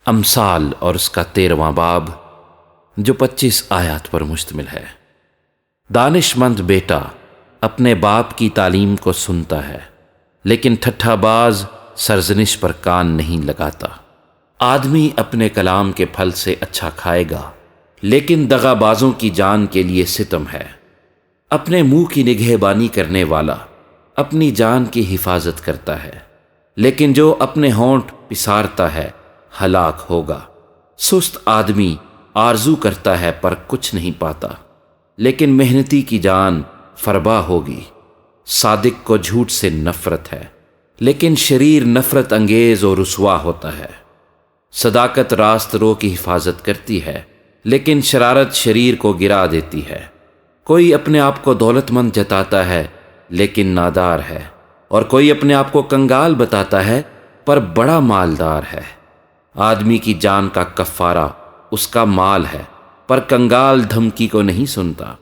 امثال اور اس کا 13واں باب جو 25 آیات پر مشتمل ہے۔ دانش مند بیٹا اپنے باپ کی تعلیم کو سنتا ہے، لیکن ٹھٹھا باز سرزنش پر کان نہیں لگاتا۔ آدمی اپنے کلام کے پھل سے اچھا کھائے گا، لیکن دغا بازوں کی جان کے لیے ستم ہے۔ اپنے منہ کی نگہبانی کرنے والا اپنی جان کی حفاظت کرتا ہے، لیکن جو اپنے ہونٹ پسارتا ہے ہلاک ہوگا۔ سست آدمی آرزو کرتا ہے پر کچھ نہیں پاتا، لیکن محنتی کی جان فربا ہوگی۔ صادق کو جھوٹ سے نفرت ہے، لیکن شریر نفرت انگیز اور رسوا ہوتا ہے۔ صداقت راست رو کی حفاظت کرتی ہے، لیکن شرارت شریر کو گرا دیتی ہے۔ کوئی اپنے آپ کو دولت مند جتاتا ہے لیکن نادار ہے، اور کوئی اپنے آپ کو کنگال بتاتا ہے پر بڑا مالدار ہے۔ آدمی کی جان کا کفارہ اس کا مال ہے، پر کنگال دھمکی کو نہیں سنتا۔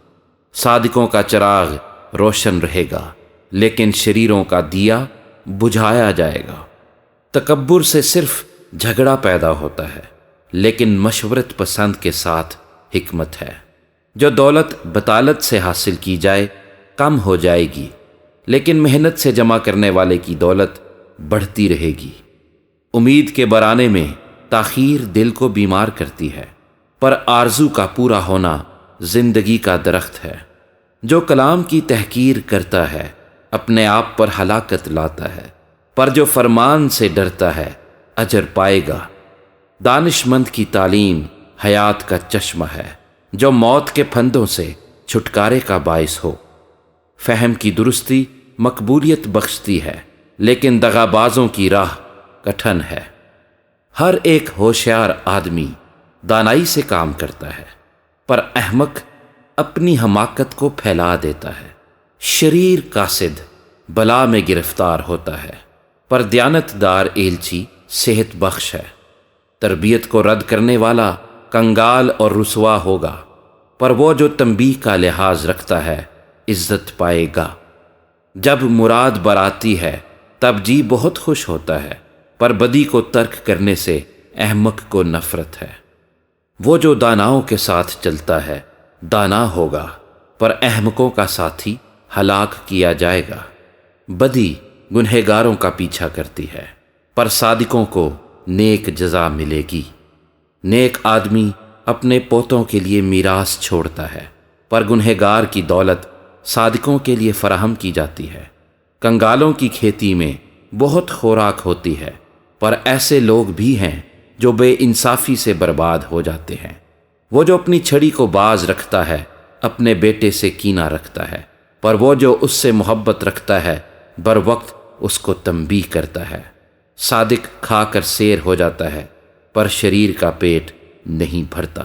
صادقوں کا چراغ روشن رہے گا، لیکن شریروں کا دیا بجھایا جائے گا۔ تکبر سے صرف جھگڑا پیدا ہوتا ہے، لیکن مشورت پسند کے ساتھ حکمت ہے۔ جو دولت بطالت سے حاصل کی جائے کم ہو جائے گی، لیکن محنت سے جمع کرنے والے کی دولت بڑھتی رہے گی۔ امید کے برانے میں تاخیر دل کو بیمار کرتی ہے، پر آرزو کا پورا ہونا زندگی کا درخت ہے۔ جو کلام کی تحقیر کرتا ہے اپنے آپ پر ہلاکت لاتا ہے، پر جو فرمان سے ڈرتا ہے اجر پائے گا۔ دانش مند کی تعلیم حیات کا چشمہ ہے، جو موت کے پھندوں سے چھٹکارے کا باعث ہو۔ فہم کی درستی مقبولیت بخشتی ہے، لیکن دغابازوں کی راہ کٹھن ہے۔ ہر ایک ہوشیار آدمی دانائی سے کام کرتا ہے، پر احمق اپنی حماقت کو پھیلا دیتا ہے۔ شریر قاصد بلا میں گرفتار ہوتا ہے، پر دیانت دار ایلچی صحت بخش ہے۔ تربیت کو رد کرنے والا کنگال اور رسوا ہوگا، پر وہ جو تنبیہ کا لحاظ رکھتا ہے عزت پائے گا۔ جب مراد براتی ہے تب جی بہت خوش ہوتا ہے، پر بدی کو ترک کرنے سے احمق کو نفرت ہے۔ وہ جو داناؤں کے ساتھ چلتا ہے دانا ہوگا، پر احمقوں کا ساتھی ہلاک کیا جائے گا۔ بدی گنہگاروں کا پیچھا کرتی ہے، پر صادقوں کو نیک جزا ملے گی۔ نیک آدمی اپنے پوتوں کے لیے میراث چھوڑتا ہے، پر گنہگار کی دولت صادقوں کے لیے فراہم کی جاتی ہے۔ کنگالوں کی کھیتی میں بہت خوراک ہوتی ہے، پر ایسے لوگ بھی ہیں جو بے انصافی سے برباد ہو جاتے ہیں۔ وہ جو اپنی چھڑی کو باز رکھتا ہے اپنے بیٹے سے کینہ رکھتا ہے، پر وہ جو اس سے محبت رکھتا ہے بر وقت اس کو تنبیہ کرتا ہے۔ صادق کھا کر سیر ہو جاتا ہے، پر شریر کا پیٹ نہیں بھرتا۔